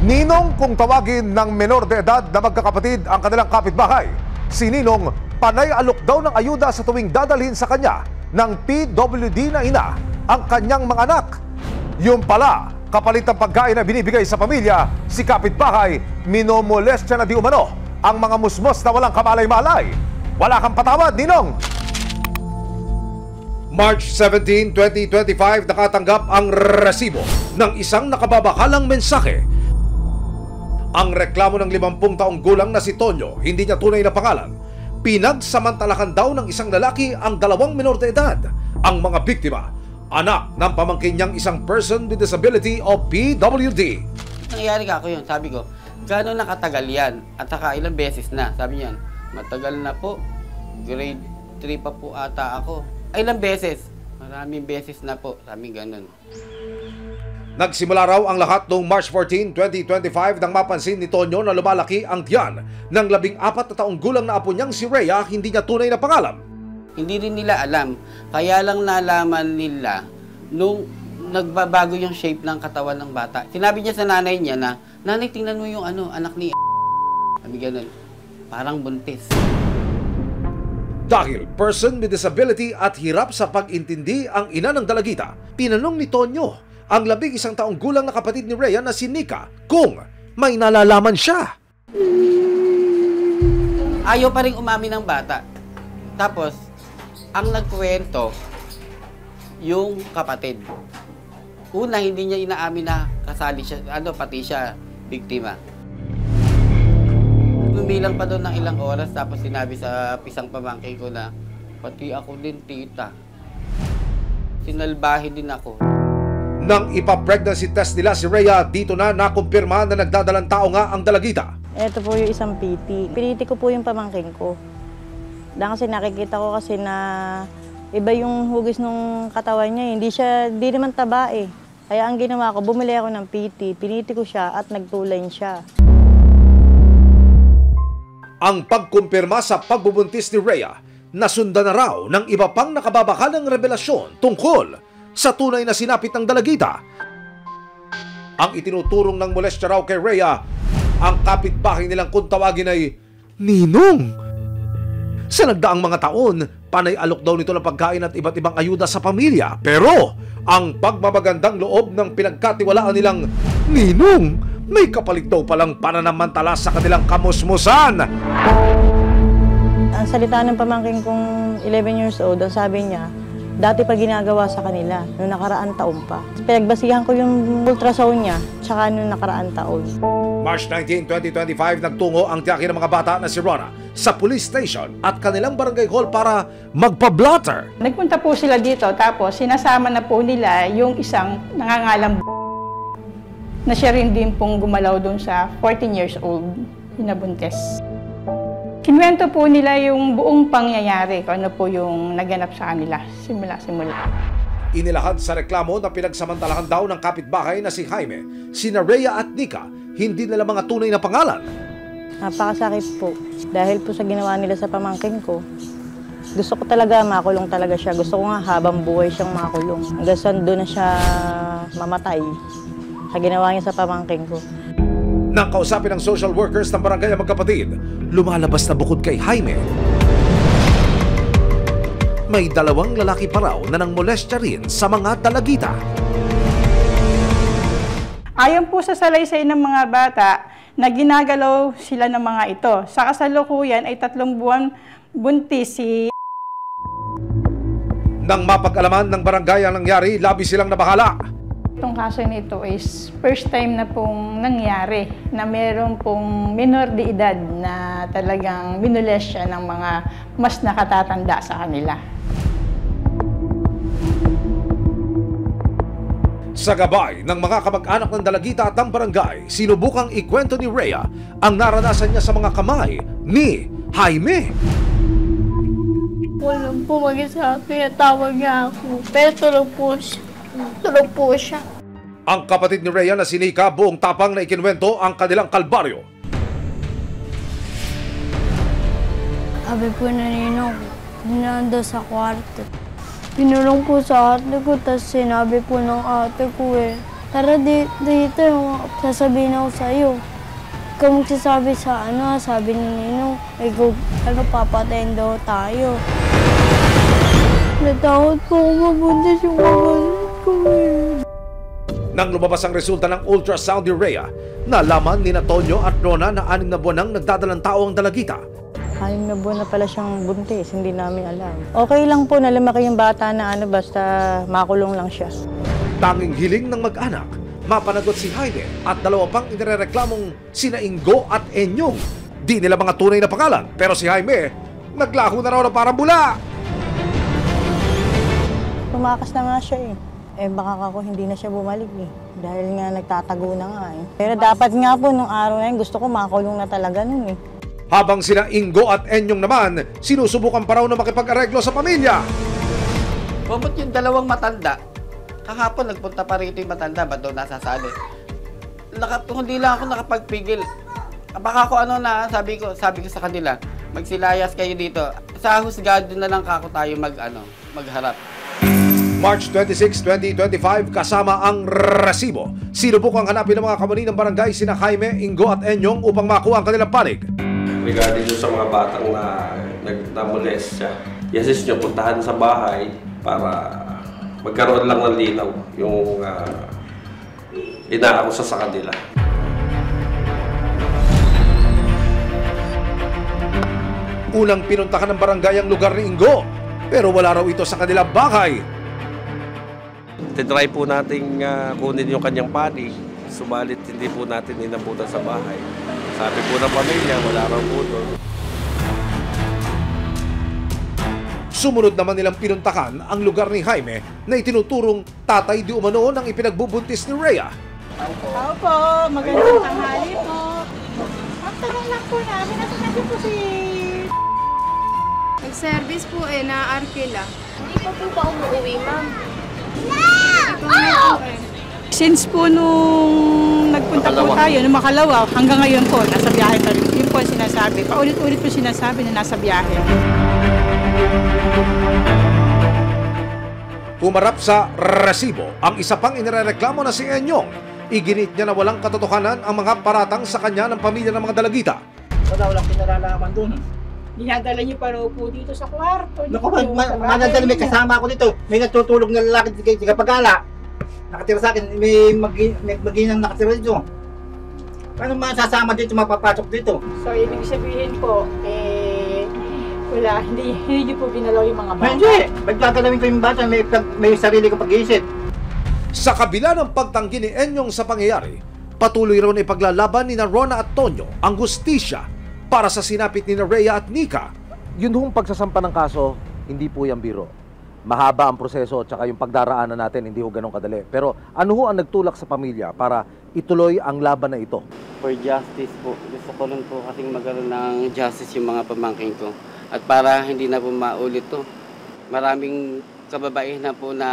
Ninong kung tawagin ng menor de edad na magkakapatid ang kanilang kapitbahay. Si Ninong panay alok daw ng ayuda sa tuwing dadalhin sa kanya ng PWD na ina ang kanyang mga anak. Yung pala, kapalit ng pagkain na binibigay sa pamilya, si kapitbahay minomolestya na di umano ang mga musmos na walang kamalay-malay. Wala kang patawad, Ninong! March 17, 2025, nakatanggap ang resibo ng isang nakababakalang mensahe. Ang reklamo ng 50 taong gulang na si Tonyo, hindi niya tunay na pangalan. Pinagsamantalakan daw ng isang lalaki ang 2 menor de edad. Ang mga biktima, anak ng pamangkin niyang isang person with disability o PWD. Nangyari ka ako yun, sabi ko, gano'n nakatagal yan? At saka ilang beses na, sabi niyan, matagal na po, grade 3 pa po ata ako. Ay, ilang beses? Maraming beses na po, sabi gano'n. Nagsimula raw ang lahat noong March 14, 2025 nang mapansin ni Tonyo na lumalaki ang tiyan ng 14 na taong gulang na apo niyang si Rhea, hindi niya tunay na pangalan. Hindi rin nila alam, kaya lang nalaman nila nung nagbabago yung shape ng katawan ng bata. Sinabi niya sa nanay niya na, nanay, tingnan mo yung anak ni sabi ganun, parang buntis. Dahil person with disability at hirap sa pag-intindi ang ina ng dalagita, tinanong ni Tonyo ang 11 taong gulang na kapatid ni Rhea na si Nika kung may nalalaman siya. Ayaw pa rin umamin ng bata. Tapos, ang nagkwento, yung kapatid. Una, hindi niya inaamin na kasali siya, pati siya, biktima. Lumilang pa doon ng ilang oras, tapos sinabi sa pisang pamangkin ko na, pati ako din, tita. Sinalbahe din ako. Nang ipa-pregnancy test nila si Rhea, dito na nakumpirma na nagdadalang tao nga ang dalagita. Ito po yung isang PT. Piniti ko po yung pamangkin ko. Dahil kasi nakikita ko kasi na iba yung hugis ng katawan niya. Hindi naman taba eh. Kaya ang ginawa ko, bumili ako ng PT. Piniti ko siya at nagtulain siya. Ang pagkumpirma sa pagbubuntis ni Rhea, nasundan na raw ng iba pang nakababakalang revelasyon tungkol sa tunay na sinapit ng dalagita. Ang itinuturong ng molestya raw kay Rhea, ang kapitbahay nilang kung tawagin ay Ninong. Sa nagdaang mga taon, panay alok daw nito ng pagkain at iba't ibang ayuda sa pamilya. Pero ang pagmamagandang loob ng pinagkatiwalaan nilang Ninong, may kapalit daw palang pananamantala sa kanilang kamusmusan. Ang salita ng pamangkin kong 11 years old, ang sabi niya, dati pa ginagawa sa kanila, noong nakaraang taon pa. Pinagbasihan ko yung ultrasound niya, tsaka noong nakaraang taon. March 19, 2025, nagtungo ang tiyaki ng mga bata na si Rona sa police station at kanilang barangay hall para magpa-blotter. Nagpunta po sila dito, tapos sinasama na po nila yung isang nangangalang na siya rin din pong gumalaw doon sa 14 years old, pinabuntes. Kinwento po nila yung buong pangyayari kung ano po yung naganap sa kanila, simula-simula. Inilahad sa reklamo na pinagsamantalahan daw ng kapitbahay na si Jaime, sina Rhea at Nika, hindi nila mga tunay na pangalan. Napakasakit po. Dahil po sa ginawa nila sa pamangkin ko, gusto ko talaga makulong talaga siya. Gusto ko nga habang buhay siyang makulong. Hanggang saan doon na siya mamatay sa ginawa niya sa pamangkin ko. Nang kausapin ng social workers ng barangay ang magkapatid, lumalabas na bukod kay Jaime, may 2 lalaki pa raw na nang molestya rin sa mga dalagita. Ayon po sa salaysay ng mga bata na ginagalaw sila ng mga ito. Sa kasalukuyan ay 3 buwan buntis si Nang mapag-alaman ng barangay ang nangyari, labis silang nabahala. Itong kaso nito is first time na pong nangyari na meron pong minor de edad na talagang minolestya ng mga mas nakatatanda sa kanila. Sa gabay ng mga kamag-anak ng dalagita at ng barangay, sinubukang ikwento ni Rhea ang naranasan niya sa mga kamay ni Jaime. Walang po mag-isabi, tawag niya ako. Pero tulog po siya. Tulog po siya. Ang kapatid ni Rhea na si Nika, buong tapang na ikinwento ang kanilang kalbaryo. Sabi po na Ninong, nandun sa kwarto. Pinulong po sa ate ko, tapos sinabi po ng ate ko Tara dito, sasabihin ako sa'yo. Ikaw magsasabi sa sabi ni Ninong, ikaw, papatayin daw tayo. Natakot po ako mabuntis yung kapatid ko eh. Nang lumabas ang resulta ng ultrasound ni Rhea, nalaman ni Tonyo at Rona na 6 na buwan nang nagdadalang tao ang dalagita. 6 na buwan na pala siyang buntis, hindi namin alam. Okay lang po na lumaki yung bata na basta makulong lang siya. Tanging hiling ng mag-anak, mapanagot si Jaime at 2 pang inireklamong sina Ingo at Enyong. Di nila mga tunay na pangalan, pero si Jaime, naglaho na raw na parang bula. Tumakas na nga siya baka ako hindi na siya bumalik dahil nga nagtatago na nga Pero dapat nga po nung araw na yun, gusto ko makulong na talaga nun Habang sina Ingo at Enyong naman, sinusubukan pa raw na makipag-areglo sa pamilya. Bumot yung 2 matanda. Kahapon nagpunta pa rito yung matanda, ba't daw nasasali? Hindi lang ako nakapagpigil. Baka ako sabi ko sa kanila, magsilayas kayo dito. Sa husgado na lang kako tayo magharap. March 26, 2025, kasama ang resibo. Sinubukang hanapin ng mga kamuni ng barangay sina Jaime, Ingo at Enyong upang makuha ang kanilang panig. Regarding sa mga batang na-molest siya, i-assist nyo, puntahan sa bahay para magkaroon lang ng linaw yung inaakusa sa kanila. Unang pinuntahan ng barangay ang lugar ni Ingo, pero wala raw ito sa kanilang bahay. Tinry po nating kunin yung kanyang panig, subalit hindi po natin inabutan sa bahay. Sabi po ng pamilya, wala raw po doon. Sumunod naman nilang pinuntahan ang lugar ni Jaime na itinuturong tatay di umano ng ipinagbubuntis ni Rhea. Tao po, magandang tanghali po. Ang tanong lang po namin, natin po si... Nag-service po na Arkela. Hindi pa po ba umuwi, ma'am? Since po nung nagpunta po tayo, nung makalawa, hanggang ngayon po, nasa biyahe pa rin. Yun po sinasabi. Paulit-ulit po sinasabi na nasa biyahe. Pumarap sa resibo ang isa pang inireklamo na si Enyong. Iginit niya na walang katotohanan ang mga paratang sa kanya ng pamilya ng mga dalagita. Walang pinaralaman dun. Dinadala niyo pa raw po dito sa kwarto. Naku, madadala may kasama ako dito. May natutulog na lalaki sa Kapagala. Nakatira sa akin, may mag-inang nakatira dito. Paano masasama dito, mapapasok dito? So, ibig sabihin po, wala, hindi niyo po ginalaw yung mga bata. Hindi, magkagalawin ko yung bata, may sarili ko pag-iisip. Sa kabila ng pagtanggi ni Enyong sa pangyayari, patuloy raw na ipaglalaban ni Rona at Tonyo ang hustisya para sa sinapit ni Rhea at Nika. Yun hong pagsasampa ng kaso, hindi po yung biro. Mahaba ang proseso at saka yung pagdaraanan natin hindi ho ganun kadali. Pero ano ho ang nagtulak sa pamilya para ituloy ang laban na ito? For justice po. Gusto ko lang po kasing magkaroon ng justice yung mga pamangkin ko. At para hindi na po maulit to. Maraming kababaihan na po na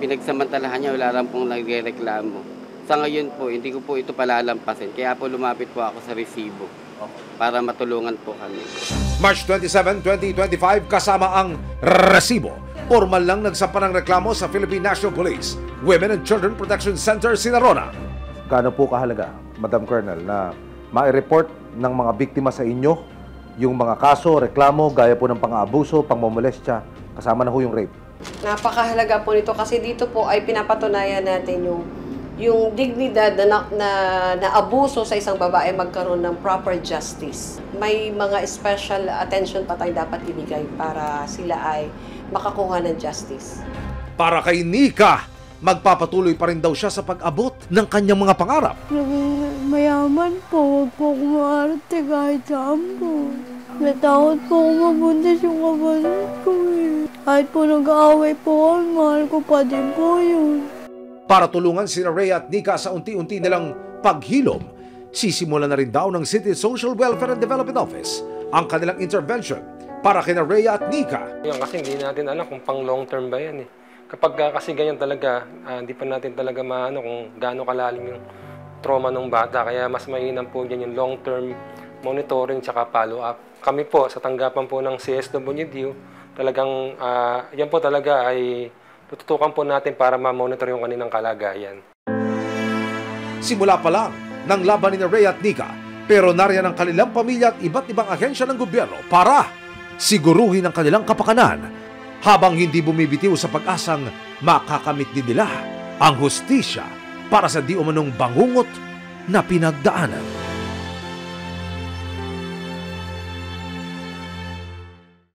pinagsamantalahan niya, wala lang pong nagrereklamo. Sa ngayon po, hindi ko po ito palalampasin. Kaya po lumapit po ako sa resibo para matulungan po kami. March 27, 2025, kasama ang resibo. Formal lang nagsampa ng reklamo sa Philippine National Police Women and Children Protection Center si Rona. Gaano po kahalaga, Madam Colonel, na ma-report ng mga biktima sa inyo yung mga kaso, reklamo, gaya po ng pang-aabuso, pang-momolestya, kasama na ho yung rape? Napakahalaga po nito kasi dito po ay pinapatunayan natin yung dignidad na abuso sa isang babae magkaroon ng proper justice. May mga special attention pa tayo dapat ibigay para sila ay makakuha ng justice. Para kay Nika, magpapatuloy pa rin daw siya sa pag-abot ng kanyang mga pangarap. Mayaman po, huwag po akong maarte kahit saan po. Natakot po akong mabuntis yung kapatid ko Kahit po nag-aaway po kami, mahal ko pa din po yun. Para tulungan si Rhea at Nika sa unti-unti nilang paghilom, sisimula na rin daw ng City Social Welfare and Development Office ang kanilang intervention para kina Rhea at Nika. Yan, kasi hindi natin alam kung pang long term ba yan Kapag kasi ganyan talaga, hindi pa natin talaga maano kung gaano kalalim yung trauma ng bata. Kaya mas mainam po dyan yung long term monitoring tsaka follow up. Kami po sa tanggapan po ng CSWD, talagang yan po talaga ay tututukan po natin para ma-monitor yung kanilang kalagayan. Simula pa lang ng laban ni Rhea at Nika, pero nariyan ang kanilang pamilya at iba't ibang ahensya ng gobyerno para siguruhin ang kanilang kapakanan habang hindi bumibitiw sa pag-asang makakamit din nila ang hustisya para sa di umanong bangungot na pinagdaanan.